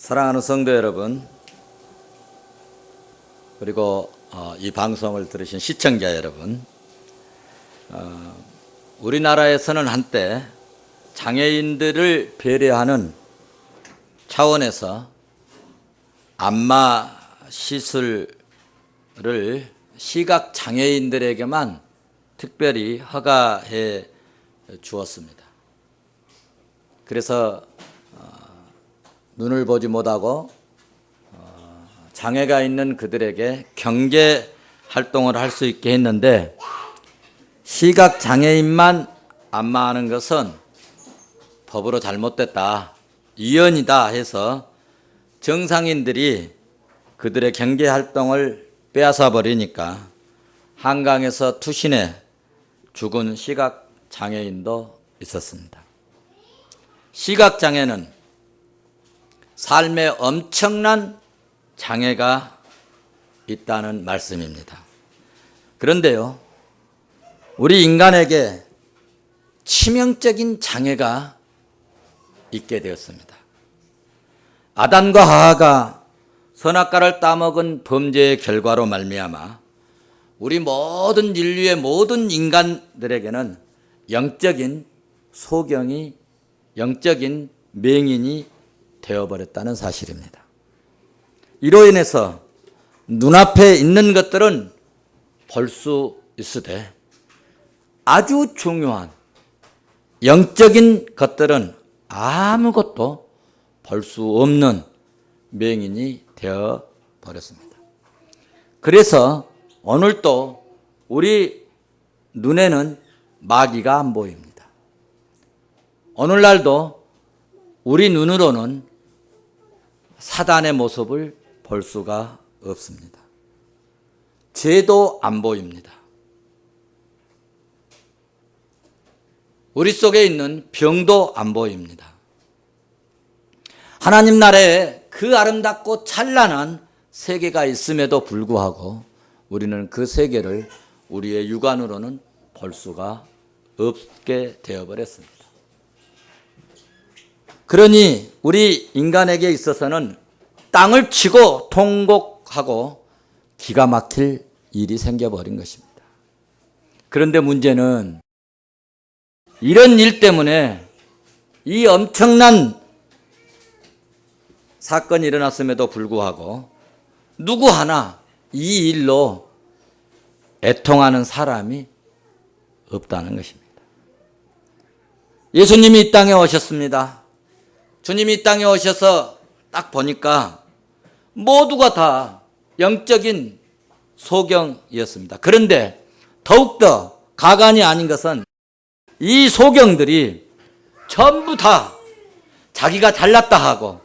사랑하는 성도 여러분, 그리고 이 방송을 들으신 시청자 여러분, 우리나라에서는 한때 장애인들을 배려하는 차원에서 안마 시술을 시각 장애인들에게만 특별히 허가해 주었습니다. 그래서 눈을 보지 못하고 장애가 있는 그들에게 경제 활동을 할 수 있게 했는데, 시각 장애인만 안마하는 것은 법으로 잘못됐다, 위헌이다 해서 정상인들이 그들의 경제 활동을 빼앗아 버리니까 한강에서 투신해 죽은 시각 장애인도 있었습니다. 시각 장애는 삶에 엄청난 장애가 있다는 말씀입니다. 그런데요, 우리 인간에게 치명적인 장애가 있게 되었습니다. 아담과 하와가 선악과를 따먹은 범죄의 결과로 말미암아 우리 모든 인류의 모든 인간들에게는 영적인 소경이, 영적인 맹인이 되어버렸다는 사실입니다. 이로 인해서 눈앞에 있는 것들은 볼 수 있으되 아주 중요한 영적인 것들은 아무것도 볼 수 없는 맹인이 되어버렸습니다. 그래서 오늘도 우리 눈에는 마귀가 안 보입니다. 오늘날도 우리 눈으로는 사단의 모습을 볼 수가 없습니다. 죄도 안 보입니다. 우리 속에 있는 병도 안 보입니다. 하나님 나라에 그 아름답고 찬란한 세계가 있음에도 불구하고 우리는 그 세계를 우리의 육안으로는 볼 수가 없게 되어버렸습니다. 그러니 우리 인간에게 있어서는 땅을 치고 통곡하고 기가 막힐 일이 생겨버린 것입니다. 그런데 문제는 이런 일 때문에, 이 엄청난 사건이 일어났음에도 불구하고 누구 하나 이 일로 애통하는 사람이 없다는 것입니다. 예수님이 이 땅에 오셨습니다. 주님이 이 땅에 오셔서 딱 보니까 모두가 다 영적인 소경이었습니다. 그런데 더욱더 가관이 아닌 것은 이 소경들이 전부 다 자기가 잘났다 하고,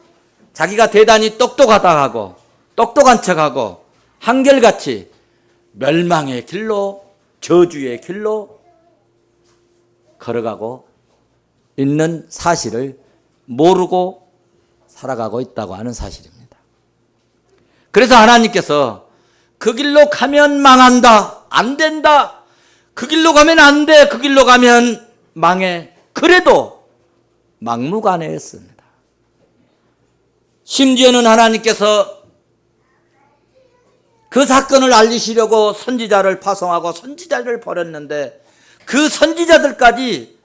자기가 대단히 똑똑하다 하고, 똑똑한 척하고 한결같이 멸망의 길로, 저주의 길로 걸어가고 있는 사실을 모르고 살아가고 있다고 하는 사실입니다. 그래서 하나님께서 그 길로 가면 망한다, 안 된다, 그 길로 가면 안 돼, 그 길로 가면 망해, 그래도 막무가내였습니다. 심지어는 하나님께서 그 사건을 알리시려고 선지자를 파송하고 선지자를 버렸는데 그 선지자들까지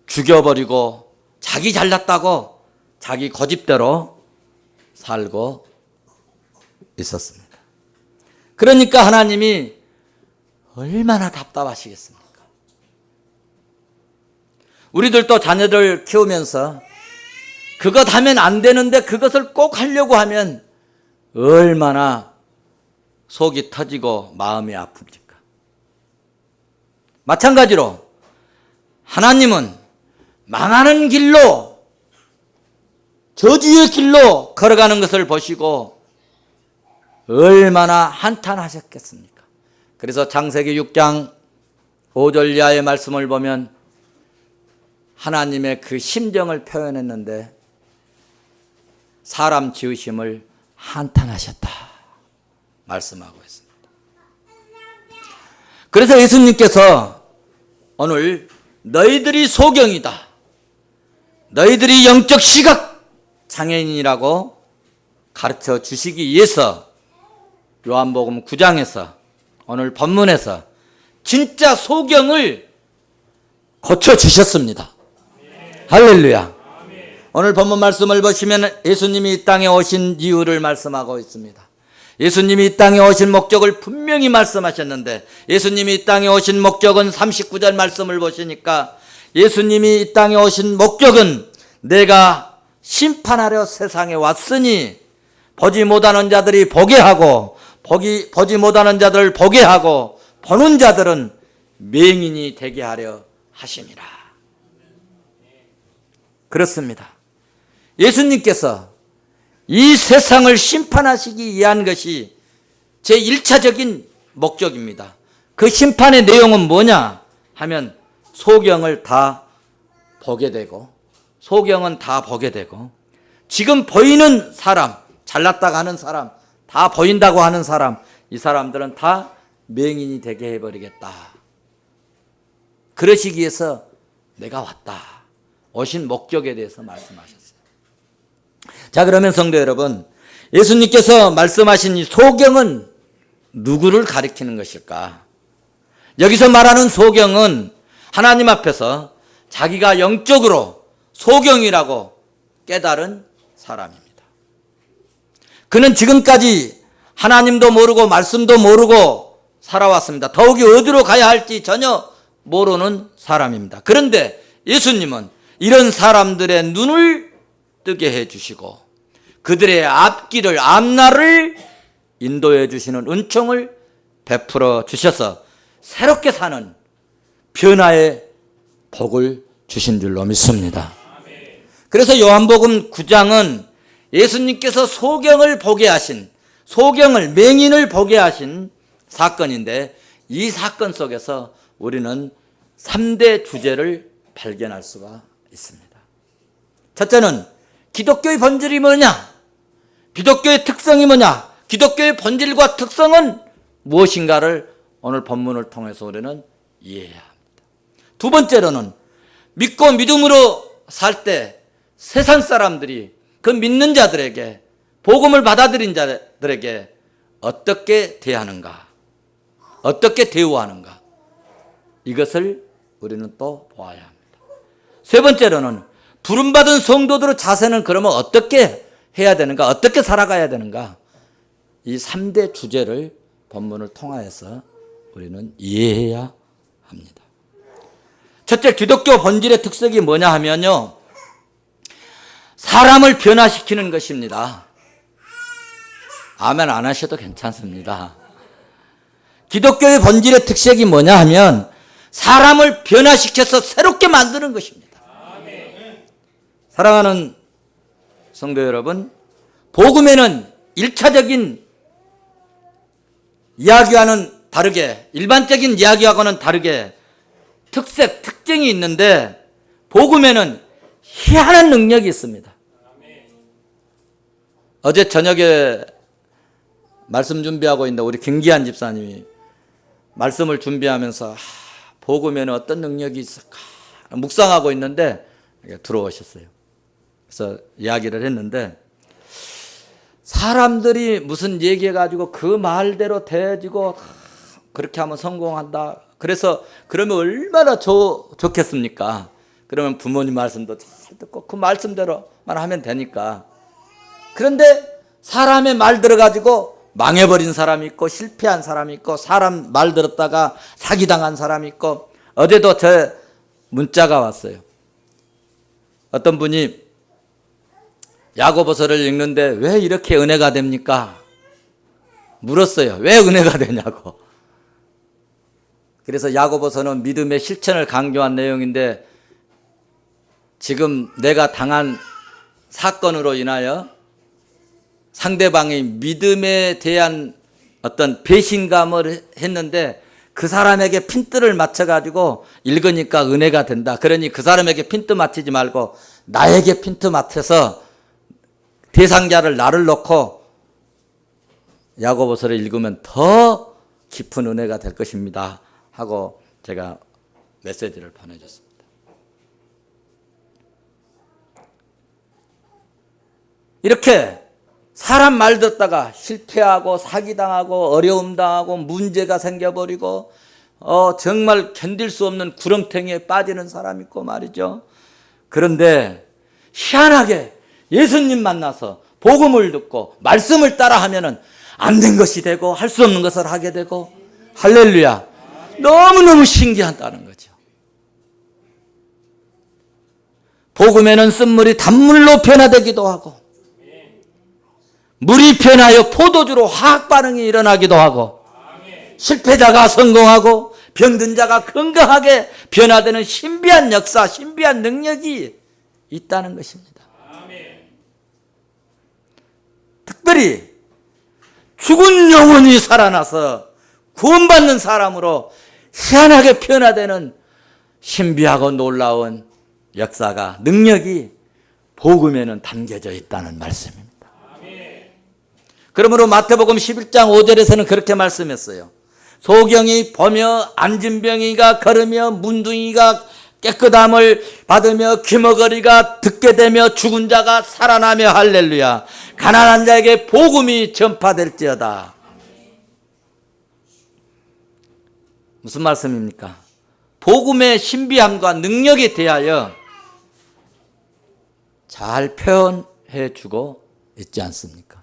죽여버리고 자기 잘났다고 자기 고집대로 살고 있었습니다. 그러니까 하나님이 얼마나 답답하시겠습니까? 우리들도 자녀들 키우면서 그것 하면 안 되는데 그것을 꼭 하려고 하면 얼마나 속이 터지고 마음이 아픕니까? 마찬가지로 하나님은 망하는 길로, 저주의 길로 걸어가는 것을 보시고 얼마나 한탄하셨겠습니까? 그래서 창세기 6장 5절 이하의 말씀을 보면 하나님의 그 심정을 표현했는데, 사람 지으심을 한탄하셨다 말씀하고 있습니다. 그래서 예수님께서 오늘 너희들이 소경이다, 너희들이 영적 시각 장애인이라고 가르쳐 주시기 위해서 요한복음 9장에서 오늘 본문에서 진짜 소경을 고쳐주셨습니다. 할렐루야. 오늘 본문 말씀을 보시면 예수님이 이 땅에 오신 이유를 말씀하고 있습니다. 예수님이 이 땅에 오신 목적을 분명히 말씀하셨는데, 예수님이 이 땅에 오신 목적은 39절 말씀을 보시니까 예수님이 이 땅에 오신 목적은 내가 심판하려 세상에 왔으니 보지 못하는 자들이 보게 하고 보지 못하는 자들을 보게 하고 보는 자들은 맹인이 되게 하려 하심이라. 그렇습니다. 예수님께서 이 세상을 심판하시기 위한 것이 제1차적인 목적입니다. 그 심판의 내용은 뭐냐 하면 소경을 다 보게 되고, 소경은 다 보게 되고, 지금 보이는 사람, 잘났다고 하는 사람, 다 보인다고 하는 사람, 이 사람들은 다 맹인이 되게 해버리겠다. 그러시기 위해서 내가 왔다. 오신 목적에 대해서 말씀하셨어요. 자, 그러면 성도 여러분, 예수님께서 말씀하신 이 소경은 누구를 가리키는 것일까? 여기서 말하는 소경은 하나님 앞에서 자기가 영적으로 소경이라고 깨달은 사람입니다. 그는 지금까지 하나님도 모르고 말씀도 모르고 살아왔습니다. 더욱이 어디로 가야 할지 전혀 모르는 사람입니다. 그런데 예수님은 이런 사람들의 눈을 뜨게 해주시고 그들의 앞길을, 앞날을 인도해 주시는 은총을 베풀어 주셔서 새롭게 사는 변화의 복을 주신 줄로 믿습니다. 그래서 요한복음 9장은 예수님께서 소경을 보게 하신, 소경을, 맹인을 보게 하신 사건인데, 이 사건 속에서 우리는 3대 주제를 발견할 수가 있습니다. 첫째는 기독교의 본질이 뭐냐? 기독교의 특성이 뭐냐? 기독교의 본질과 특성은 무엇인가를 오늘 본문을 통해서 우리는 이해해야 합니다. 두 번째로는 믿고 믿음으로 살 때 세상 사람들이 그 믿는 자들에게, 복음을 받아들인 자들에게 어떻게 대하는가, 어떻게 대우하는가, 이것을 우리는 또 보아야 합니다. 세 번째로는 부름받은 성도들의 자세는 그러면 어떻게 해야 되는가, 어떻게 살아가야 되는가, 이 3대 주제를 본문을 통하여서 우리는 이해해야 합니다. 첫째, 기독교 본질의 특색이 뭐냐 하면요, 사람을 변화시키는 것입니다. 아멘 안 하셔도 괜찮습니다. 기독교의 본질의 특색이 뭐냐 하면 사람을 변화시켜서 새롭게 만드는 것입니다. 사랑하는 성도 여러분, 복음에는 1차적인 이야기와는 다르게, 일반적인 이야기하고는 다르게 특징이 있는데, 복음에는 희한한 능력이 있습니다. 어제 저녁에 말씀 준비하고 있는데 우리 김기한 집사님이 말씀을 준비하면서 복음에는 어떤 능력이 있을까 묵상하고 있는데 들어오셨어요. 그래서 이야기를 했는데, 사람들이 무슨 얘기해가지고 그 말대로 돼지고 그렇게 하면 성공한다. 그래서 그러면 얼마나 좋겠습니까? 그러면 부모님 말씀도 잘 듣고 그 말씀대로만 하면 되니까. 그런데 사람의 말 들어가지고 망해버린 사람이 있고, 실패한 사람이 있고, 사람 말 들었다가 사기당한 사람이 있고, 어제도 제 문자가 왔어요. 어떤 분이 야고보서를 읽는데 왜 이렇게 은혜가 됩니까? 물었어요. 왜 은혜가 되냐고. 그래서 야고보서는 믿음의 실천을 강조한 내용인데, 지금 내가 당한 사건으로 인하여 상대방이 믿음에 대한 어떤 배신감을 했는데 그 사람에게 핀트를 맞춰가지고 읽으니까 은혜가 된다. 그러니 그 사람에게 핀트 맞추지 말고 나에게 핀트 맞춰서 대상자를 나를 놓고 야고보서를 읽으면 더 깊은 은혜가 될 것입니다 하고 제가 메시지를 보내줬습니다. 이렇게 사람 말 듣다가 실패하고 사기당하고 어려움 당하고 문제가 생겨버리고 정말 견딜 수 없는 구렁텅이에 빠지는 사람 있고 말이죠. 그런데 희한하게 예수님 만나서 복음을 듣고 말씀을 따라하면은 안 된 것이 되고 할 수 없는 것을 하게 되고, 할렐루야. 너무너무 신기하다는 거죠. 복음에는 쓴물이 단물로 변화되기도 하고, 물이 변하여 포도주로 화학 반응이 일어나기도 하고, 실패자가 성공하고 병든 자가 건강하게 변화되는 신비한 역사, 신비한 능력이 있다는 것입니다. 특별히 죽은 영혼이 살아나서 구원받는 사람으로 희한하게 변화되는 신비하고 놀라운 역사가, 능력이 복음에는 담겨져 있다는 말씀입니다. 그러므로 마태복음 11장 5절에서는 그렇게 말씀했어요. 소경이 보며 안진병이가 걸으며 문둥이가 깨끗함을 받으며 귀머거리가 듣게 되며 죽은 자가 살아나며, 할렐루야. 가난한 자에게 복음이 전파될지어다. 무슨 말씀입니까? 복음의 신비함과 능력에 대하여 잘 표현해 주고 있지 않습니까?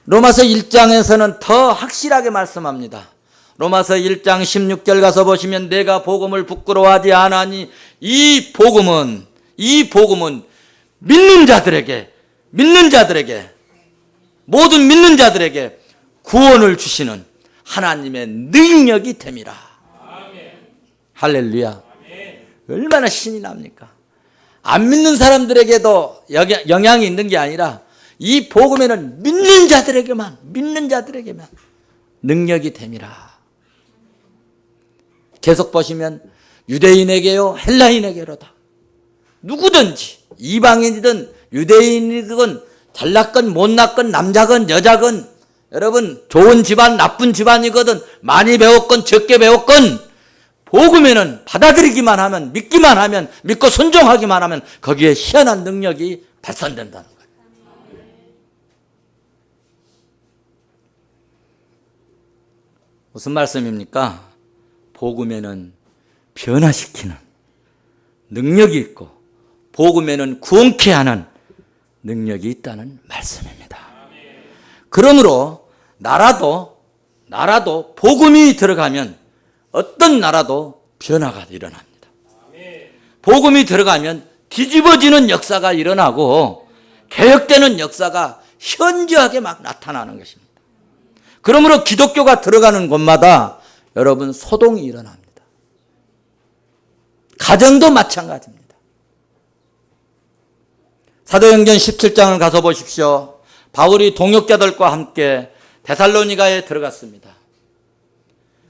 로마서 1장에서는 더 확실하게 말씀합니다. 로마서 1장 16절 가서 보시면, 내가 복음을 부끄러워하지 않으니 이 복음은 믿는 자들에게 모든 믿는 자들에게 구원을 주시는 하나님의 능력이 됨이라. 할렐루야. 얼마나 신이 납니까? 안 믿는 사람들에게도 영향이 있는 게 아니라 이 복음에는 믿는 자들에게만 능력이 됨이라. 계속 보시면 유대인에게요 헬라인에게로다. 누구든지 이방인이든 유대인이든 잘났건 못났건 남자건 여자건, 여러분 좋은 집안 나쁜 집안이거든 많이 배웠건 적게 배웠건, 복음에는 받아들이기만 하면, 믿기만 하면, 믿고 순종하기만 하면 거기에 희한한 능력이 발산된다는 거예요. 무슨 말씀입니까? 복음에는 변화시키는 능력이 있고 복음에는 구원케 하는 능력이 있다는 말씀입니다. 그러므로 나라도 복음이 들어가면 어떤 나라도 변화가 일어납니다. 복음이 들어가면 뒤집어지는 역사가 일어나고 개혁되는 역사가 현저하게 막 나타나는 것입니다. 그러므로 기독교가 들어가는 곳마다 여러분 소동이 일어납니다. 가정도 마찬가지입니다. 사도행전 17장을 가서 보십시오. 바울이 동역자들과 함께 데살로니가에 들어갔습니다.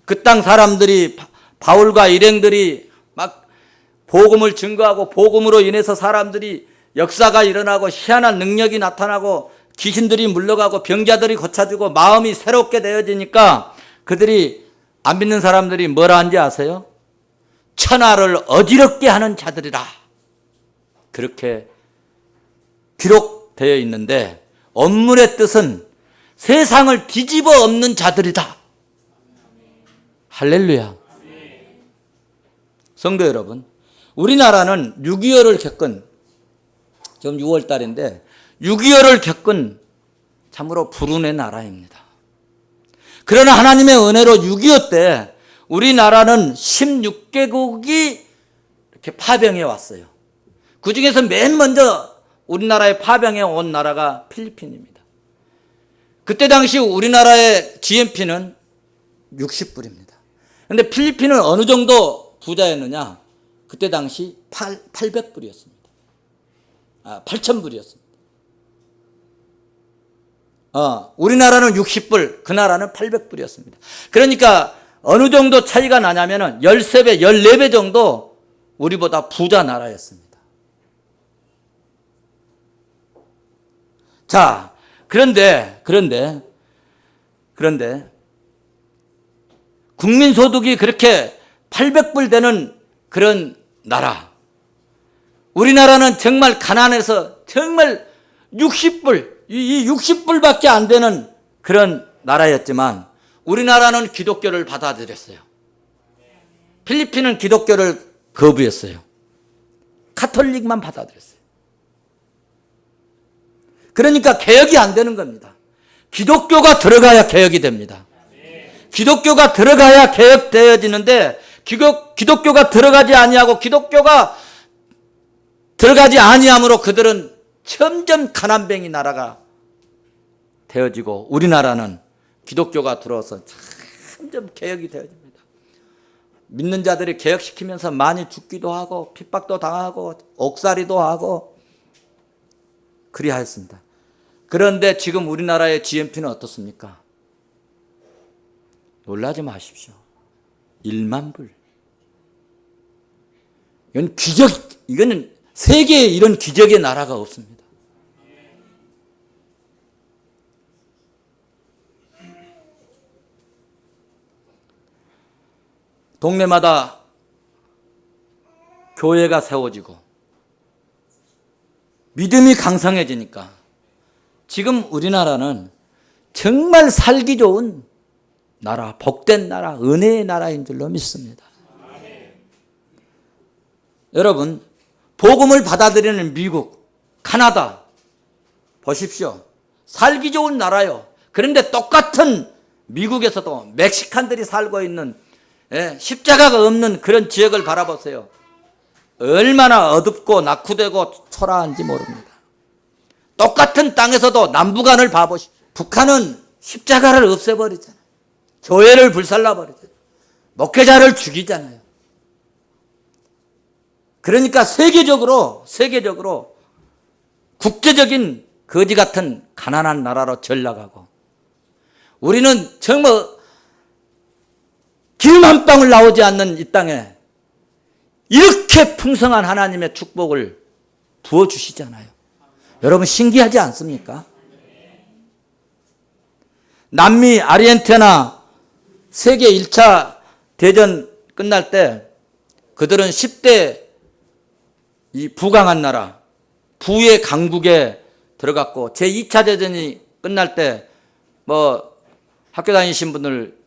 그 땅 사람들이, 바울과 일행들이 막 복음을 증거하고 복음으로 인해서 사람들이 역사가 일어나고 희한한 능력이 나타나고 귀신들이 물러가고 병자들이 고쳐지고 마음이 새롭게 되어지니까 그들이, 안 믿는 사람들이 뭐라 한지 아세요? 천하를 어지럽게 하는 자들이라. 그렇게 기록되어 있는데 원문의 뜻은 세상을 뒤집어 엎는 자들이다. 할렐루야. 성도 여러분, 우리나라는 6.25를 겪은, 지금 6월 달인데 6.25를 겪은 참으로 불운의 나라입니다. 그러나 하나님의 은혜로 6.25 때 우리나라는 16개국이 이렇게 파병해 왔어요. 그 중에서 맨 먼저 우리나라에 파병해 온 나라가 필리핀입니다. 그때 당시 우리나라의 GNP는 60불입니다. 그런데 필리핀은 어느 정도 부자였느냐? 그때 당시 800불이었습니다. 8,000불이었습니다. 우리나라는 60불, 그 나라는 800불이었습니다. 그러니까 어느 정도 차이가 나냐면은 13배, 14배 정도 우리보다 부자 나라였습니다. 자, 그런데 국민소득이 그렇게 800불 되는 그런 나라. 우리나라는 정말 가난해서 정말 60불, 이 60불밖에 안 되는 그런 나라였지만 우리나라는 기독교를 받아들였어요. 필리핀은 기독교를 거부했어요. 카톨릭만 받아들였어요. 그러니까 개혁이 안 되는 겁니다. 기독교가 들어가야 개혁이 됩니다. 기독교가 들어가야 개혁되어지는데 기독교가 들어가지 아니하고 기독교가 들어가지 아니함으로 그들은 점점 가난뱅이 나라가 되어지고 우리나라는 기독교가 들어와서 점점 개혁이 되어집니다. 믿는 자들이 개혁시키면서 많이 죽기도 하고 핍박도 당하고 옥살이도 하고 그리하였습니다. 그런데 지금 우리나라의 GNP는 어떻습니까? 놀라지 마십시오. 1만 불. 이건 기적, 이거는 세계에 이런 기적의 나라가 없습니다. 동네마다 교회가 세워지고 믿음이 강성해지니까 지금 우리나라는 정말 살기 좋은 나라, 복된 나라, 은혜의 나라인 줄로 믿습니다. 여러분, 복음을 받아들이는 미국, 카나다 보십시오. 살기 좋은 나라요. 그런데 똑같은 미국에서도 멕시칸들이 살고 있는 십자가가 없는 그런 지역을 바라보세요. 얼마나 어둡고 낙후되고 초라한지 모릅니다. 똑같은 땅에서도 남북한을 봐보십시오. 북한은 십자가를 없애버리잖아요. 교회를 불살라버리잖아요. 목회자를 죽이잖아요. 그러니까 세계적으로 국제적인 거지 같은 가난한 나라로 전락하고 우리는 정말 기름 한 방울 나오지 않는 이 땅에 이렇게 풍성한 하나님의 축복을 부어주시잖아요. 여러분 신기하지 않습니까? 남미 아르헨티나 세계 1차 대전 끝날 때 그들은 10대 이 부강한 나라, 부의 강국에 들어갔고 제2차 대전이 끝날 때 뭐 학교 다니신 분들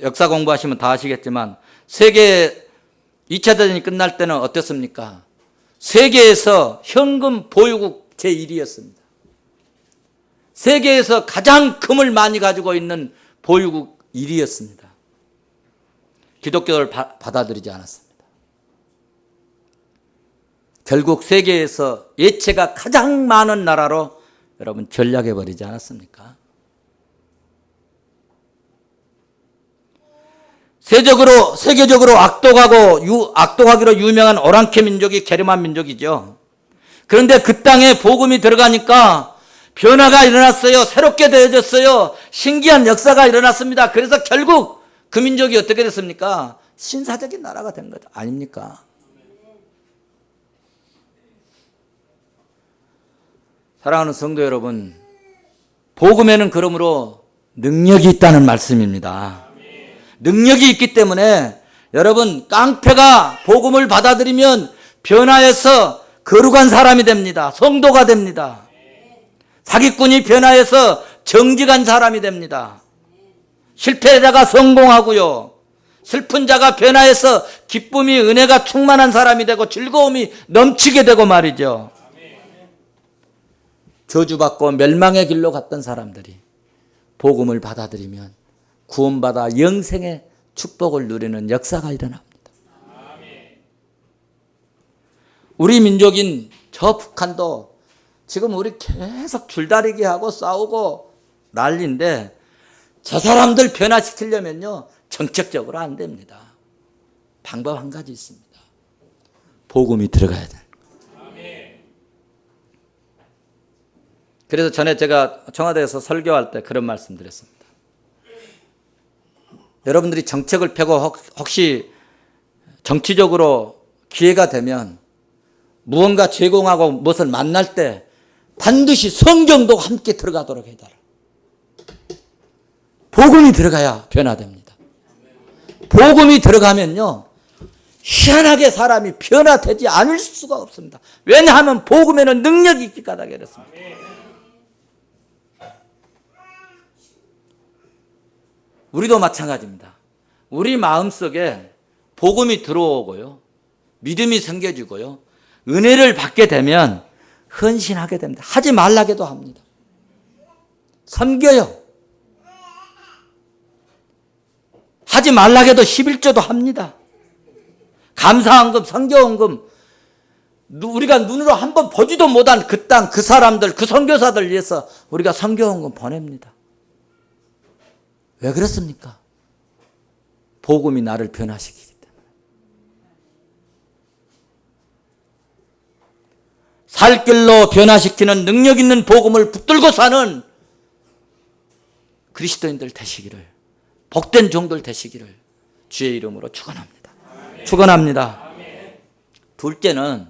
역사 공부하시면 다 아시겠지만 세계 2차 대전이 끝날 때는 어땠습니까? 세계에서 현금 보유국 제1위였습니다. 세계에서 가장 금을 많이 가지고 있는 보유국 1위였습니다. 기독교를 받아들이지 않았습니다. 결국 세계에서 예체가 가장 많은 나라로 여러분 전락해버리지 않았습니까? 세계적으로 악독하기로 유명한 오랑캐 민족이 게르만 민족이죠. 그런데 그 땅에 복음이 들어가니까 변화가 일어났어요. 새롭게 되어졌어요. 신기한 역사가 일어났습니다. 그래서 결국 그 민족이 어떻게 됐습니까? 신사적인 나라가 된 거죠. 아닙니까? 사랑하는 성도 여러분, 복음에는 그러므로 능력이 있다는 말씀입니다. 능력이 있기 때문에 여러분 깡패가 복음을 받아들이면 변화해서 거룩한 사람이 됩니다. 성도가 됩니다. 사기꾼이 변화해서 정직한 사람이 됩니다. 실패자가 성공하고요. 슬픈 자가 변화해서 기쁨이 은혜가 충만한 사람이 되고 즐거움이 넘치게 되고 말이죠. 저주받고 멸망의 길로 갔던 사람들이 복음을 받아들이면 구원받아 영생의 축복을 누리는 역사가 일어납니다. 우리 민족인 저 북한도 지금 우리 계속 줄다리기 하고 싸우고 난리인데 저 사람들 변화시키려면요 정책적으로 안 됩니다. 방법 한 가지 있습니다. 복음이 들어가야 돼요. 그래서 전에 제가 청와대에서 설교할 때 그런 말씀 드렸습니다. 여러분들이 정책을 펴고 혹시 정치적으로 기회가 되면 무언가 제공하고 무엇을 만날 때 반드시 성경도 함께 들어가도록 해달라. 복음이 들어가야 변화됩니다. 복음이 들어가면요 희한하게 사람이 변화되지 않을 수가 없습니다. 왜냐하면 복음에는 능력이 있기 까닭에 그렇습니다. 우리도 마찬가지입니다. 우리 마음속에 복음이 들어오고요, 믿음이 생겨지고요, 은혜를 받게 되면 헌신하게 됩니다. 하지 말라게도 합니다. 섬겨요. 하지 말라게도 11조도 합니다. 감사헌금, 선교헌금, 우리가 눈으로 한번 보지도 못한 그 땅, 그 사람들, 그 선교사들 위해서 우리가 선교헌금 보냅니다. 왜 그렇습니까? 복음이 나를 변화시키기 때문에. 살 길로 변화시키는 능력 있는 복음을 붙들고 사는 그리스도인들 되시기를, 복된 종들 되시기를 주의 이름으로 축원합니다. 축원합니다. 둘째는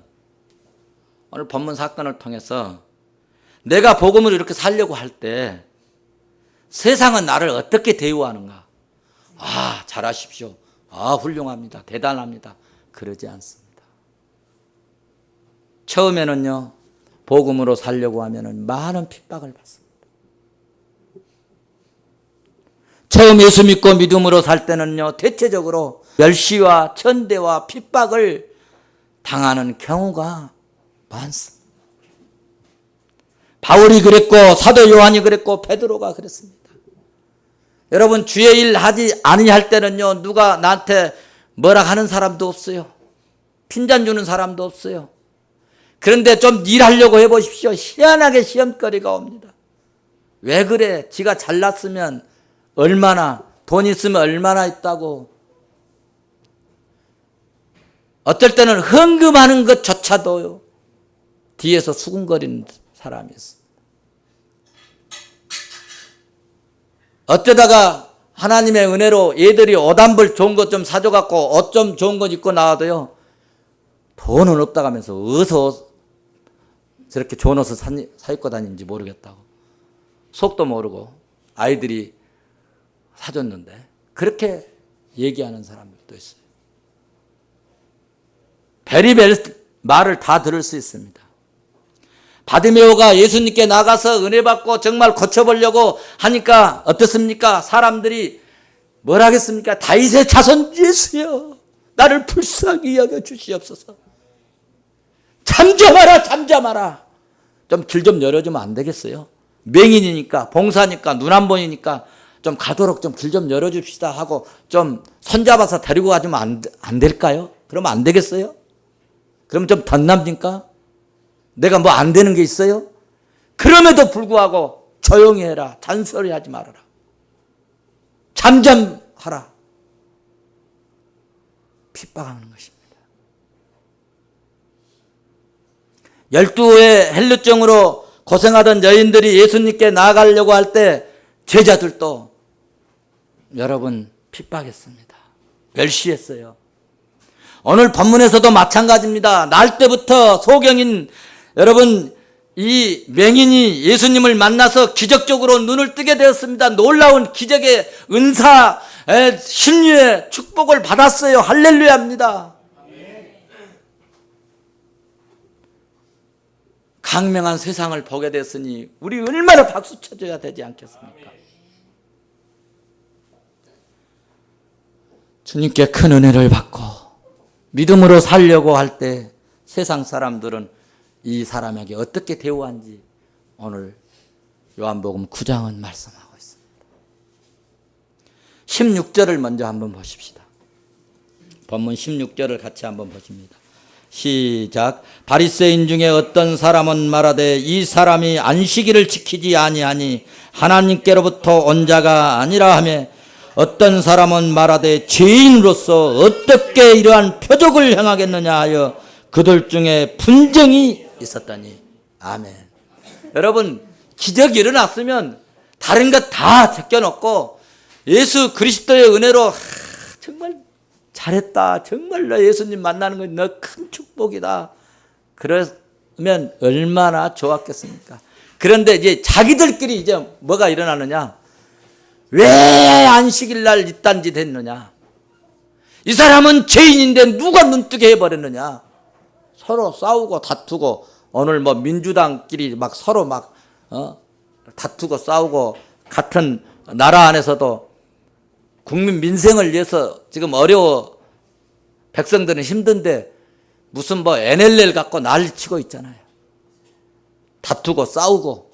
오늘 본문 사건을 통해서 내가 복음을 이렇게 살려고 할 때 세상은 나를 어떻게 대우하는가? 아, 잘하십시오. 아, 훌륭합니다. 대단합니다. 그러지 않습니다. 처음에는요, 복음으로 살려고 하면은 많은 핍박을 받습니다. 처음 예수 믿고 믿음으로 살 때는요, 대체적으로 멸시와 천대와 핍박을 당하는 경우가 많습니다. 바울이 그랬고, 사도 요한이 그랬고, 베드로가 그랬습니다. 여러분, 주의 일 하지 아니할 때는요, 누가 나한테 뭐라 하는 사람도 없어요. 핀잔 주는 사람도 없어요. 그런데 좀 일하려고 해보십시오. 희한하게 시험거리가 옵니다. 왜 그래? 지가 잘났으면 얼마나, 돈 있으면 얼마나 있다고. 어떨 때는 헌금하는 것조차도요, 뒤에서 수군거리는 사람이 있습니다. 어쩌다가 하나님의 은혜로 얘들이 옷 한 벌 좋은 것 좀 사줘갖고 옷 좀 좋은 것 입고 나와도요, 돈은 없다고 하면서 어디서 저렇게 좋은 옷을 사 입고 다니는지 모르겠다고, 속도 모르고 아이들이 사줬는데 그렇게 얘기하는 사람들도 있어요. 베리벨 말을 다 들을 수 있습니다. 바디메오가 예수님께 나가서 은혜 받고 정말 고쳐보려고 하니까 어떻습니까? 사람들이 뭐라 하겠습니까? 다윗의 자손 예수여, 나를 불쌍히 여겨 주시옵소서. 잠잠하라, 잠잠하라. 좀 길 좀 열어주면 안 되겠어요? 맹인이니까, 봉사니까, 눈 안 보이니까 좀 가도록 좀 길 좀 열어줍시다 하고 좀 손잡아서 데리고 가주면 안 될까요? 그러면 안 되겠어요? 그럼 좀 덧납니까? 내가 뭐 안 되는 게 있어요? 그럼에도 불구하고 조용히 해라, 잔소리하지 말아라, 잠잠하라, 핍박하는 것입니다. 12의 헬루증으로 고생하던 여인들이 예수님께 나아가려고 할 때 제자들도 여러분 핍박했습니다. 멸시했어요. 오늘 본문에서도 마찬가지입니다. 날 때부터 소경인 여러분, 이 맹인이 예수님을 만나서 기적적으로 눈을 뜨게 되었습니다. 놀라운 기적의 은사, 신유의 축복을 받았어요. 할렐루야입니다. 강명한 세상을 보게 됐으니 우리 얼마나 박수 쳐줘야 되지 않겠습니까? 주님께 큰 은혜를 받고 믿음으로 살려고 할 때 세상 사람들은 이 사람에게 어떻게 대우한지 오늘 요한복음 9장은 말씀하고 있습니다. 16절을 먼저 한번 보십시다. 본문 16절을 같이 한번 보십니다. 시작. 바리새인 중에 어떤 사람은 말하되 이 사람이 안식일을 지키지 아니하니 하나님께로부터 온 자가 아니라 하며, 어떤 사람은 말하되 죄인으로서 어떻게 이러한 표적을 행하겠느냐 하여 그들 중에 분쟁이 있었더니. 아멘. 여러분, 기적이 일어났으면 다른 것 다 제껴놓고 예수 그리스도의 은혜로 정말 잘했다, 정말 너 예수님 만나는 건 너 큰 축복이다, 그러면 얼마나 좋았겠습니까? 그런데 이제 자기들끼리 이제 뭐가 일어나느냐, 왜 안식일 날 이딴 짓 했느냐, 이 사람은 죄인인데 누가 눈뜨게 해버렸느냐. 서로 싸우고 다투고 오늘 뭐 민주당끼리 막 서로 막 다투고 싸우고 같은 나라 안에서도 국민 민생을 위해서 지금 어려워 백성들은 힘든데 무슨 뭐 NLL 갖고 난리치고 있잖아요. 다투고 싸우고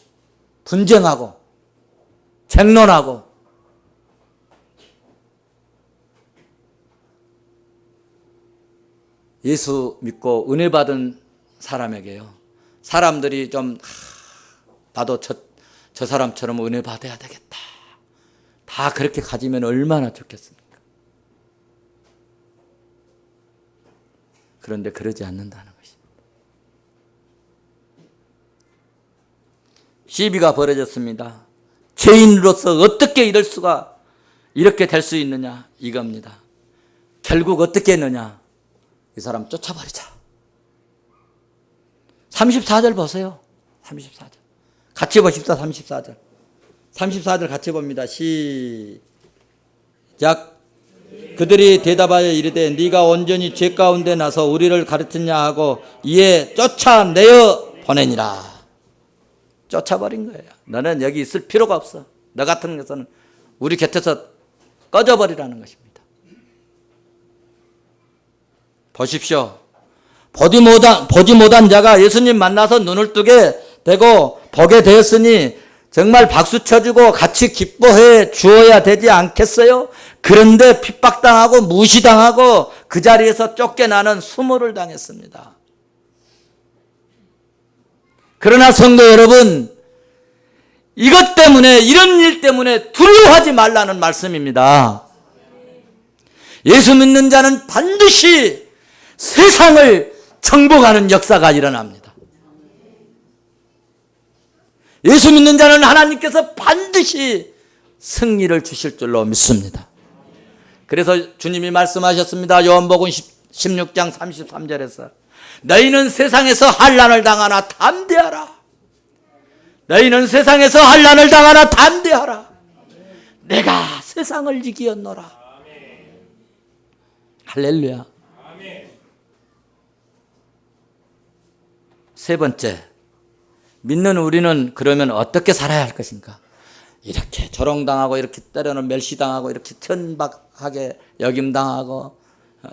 분쟁하고 쟁론하고. 예수 믿고 은혜 받은 사람에게요, 사람들이 좀 봐도 저 사람처럼 은혜 받아야 되겠다, 다 그렇게 가지면 얼마나 좋겠습니까? 그런데 그러지 않는다는 것입니다. 시비가 벌어졌습니다. 죄인으로서 어떻게 이럴 수가, 이렇게 될 수 있느냐, 이겁니다. 결국 어떻게 했느냐, 이 사람 쫓아버리자. 34절 보세요. 34절 같이 보십시다. 34절 34절 같이 봅니다. 시작. 그들이 대답하여 이르되 네가 온전히 죄 가운데 나서 우리를 가르쳤냐 하고 이에 쫓아내어 보내니라. 쫓아버린 거예요. 너는 여기 있을 필요가 없어. 너 같은 것은 우리 곁에서 꺼져버리라는 것입니다. 보십시오. 보지 못한 자가 예수님 만나서 눈을 뜨게 되고 보게 되었으니 정말 박수 쳐주고 같이 기뻐해 주어야 되지 않겠어요? 그런데 핍박당하고 무시당하고 그 자리에서 쫓겨나는 수모를 당했습니다. 그러나 성도 여러분, 이것 때문에, 이런 일 때문에 두려워하지 말라는 말씀입니다. 예수 믿는 자는 반드시 세상을 정복하는 역사가 일어납니다. 예수 믿는 자는 하나님께서 반드시 승리를 주실 줄로 믿습니다. 그래서 주님이 말씀하셨습니다. 요한복음 16장 33절에서 너희는 세상에서 환난을 당하나 담대하라. 너희는 세상에서 환난을 당하나 담대하라. 내가 세상을 이기었노라. 할렐루야. 세 번째, 믿는 우리는 그러면 어떻게 살아야 할 것인가? 이렇게 조롱당하고 이렇게 때로는 멸시당하고 이렇게 천박하게 여김당하고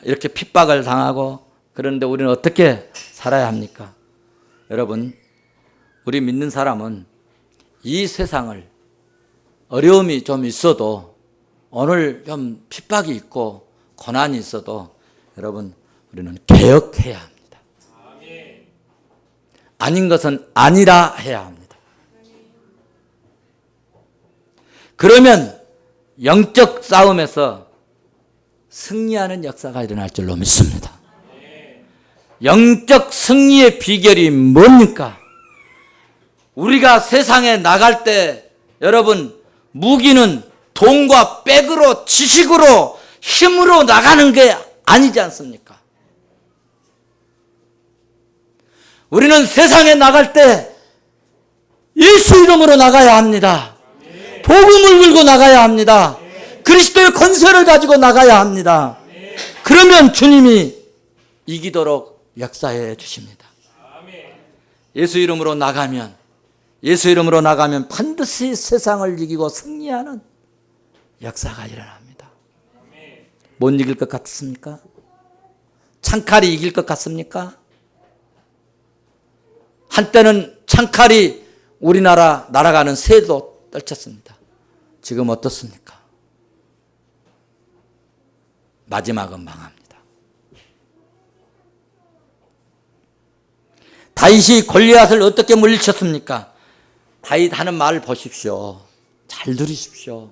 이렇게 핍박을 당하고, 그런데 우리는 어떻게 살아야 합니까? 여러분, 우리 믿는 사람은 이 세상을 어려움이 좀 있어도, 오늘 좀 핍박이 있고 고난이 있어도 여러분, 우리는 개혁해야 합니다. 아닌 것은 아니라 해야 합니다. 그러면 영적 싸움에서 승리하는 역사가 일어날 줄로 믿습니다. 영적 승리의 비결이 뭡니까? 우리가 세상에 나갈 때 여러분, 무기는 돈과 백으로, 지식으로, 힘으로 나가는 게 아니지 않습니까? 우리는 세상에 나갈 때 예수 이름으로 나가야 합니다. 복음을 들고 나가야 합니다. 그리스도의 권세를 가지고 나가야 합니다. 그러면 주님이 이기도록 역사해 주십니다. 예수 이름으로 나가면 반드시 세상을 이기고 승리하는 역사가 일어납니다. 못 이길 것 같습니까? 창칼이 이길 것 같습니까? 한때는 창칼이 우리나라 날아가는 새도 떨쳤습니다. 지금 어떻습니까? 마지막은 망합니다. 다윗이 골리앗을 어떻게 물리쳤습니까? 다윗 하는 말을 보십시오. 잘 들으십시오.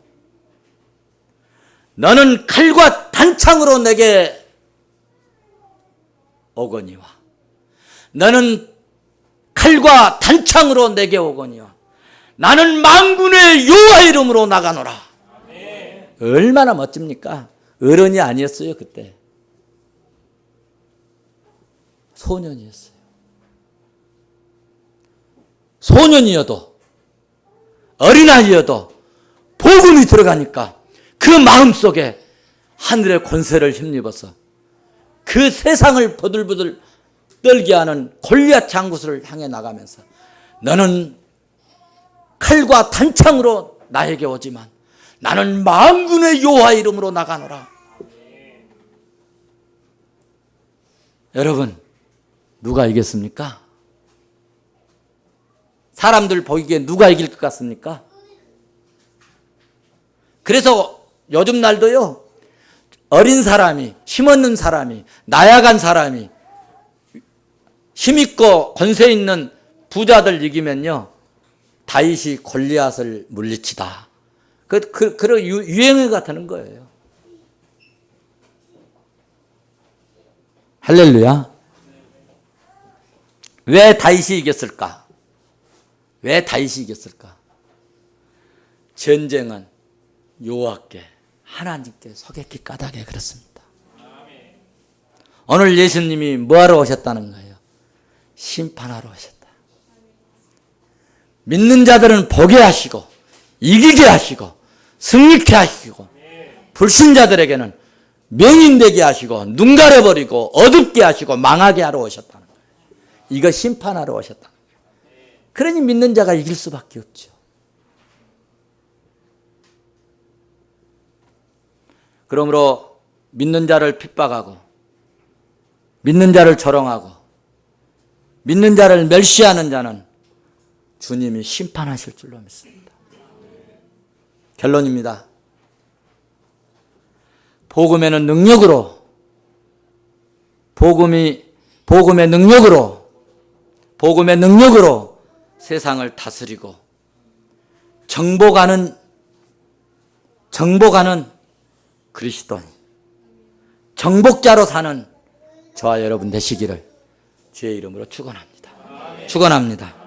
너는 칼과 단창으로 내게 오거니와, 너는 칼과 단창으로 내게 오거니와 나는 만군의 여호와의 이름으로 나가노라. 얼마나 멋집니까? 어른이 아니었어요. 그때 소년이었어요. 소년이어도 어린아이여도 복음이 들어가니까 그 마음속에 하늘의 권세를 힘입어서 그 세상을 버들버들 떨게 하는 골리앗 장구수를 향해 나가면서 너는 칼과 단창으로 나에게 오지만 나는 만군의 여호와 이름으로 나가노라. 여러분, 누가 이겼습니까? 사람들 보기에 누가 이길 것 같습니까? 그래서 요즘 날도요, 어린 사람이, 힘없는 사람이, 나약한 사람이, 힘있고 권세 있는 부자들 이기면요, 다윗이 골리앗을 물리치다. 그런 유행어가 되는 거예요. 할렐루야. 왜 다윗이 이겼을까? 왜 다윗이 이겼을까? 전쟁은 여호와께 하나님께 소개기 까닭에 그렇습니다. 오늘 예수님이 뭐하러 오셨다는 거예요? 심판하러 오셨다. 믿는 자들은 보게 하시고 이기게 하시고 승리케 하시고 불신자들에게는 맹인되게 하시고 눈 가려버리고 어둡게 하시고 망하게 하러 오셨다는 거예요. 이거 심판하러 오셨다는 거예요. 그러니 믿는 자가 이길 수밖에 없죠. 그러므로 믿는 자를 핍박하고 믿는 자를 조롱하고 믿는 자를 멸시하는 자는 주님이 심판하실 줄로 믿습니다. 결론입니다. 복음에는 능력으로, 복음의 능력으로 세상을 다스리고 정복하는 그리스도인, 정복자로 사는 저와 여러분 되시기를 주의 이름으로 축원합니다. 축원합니다.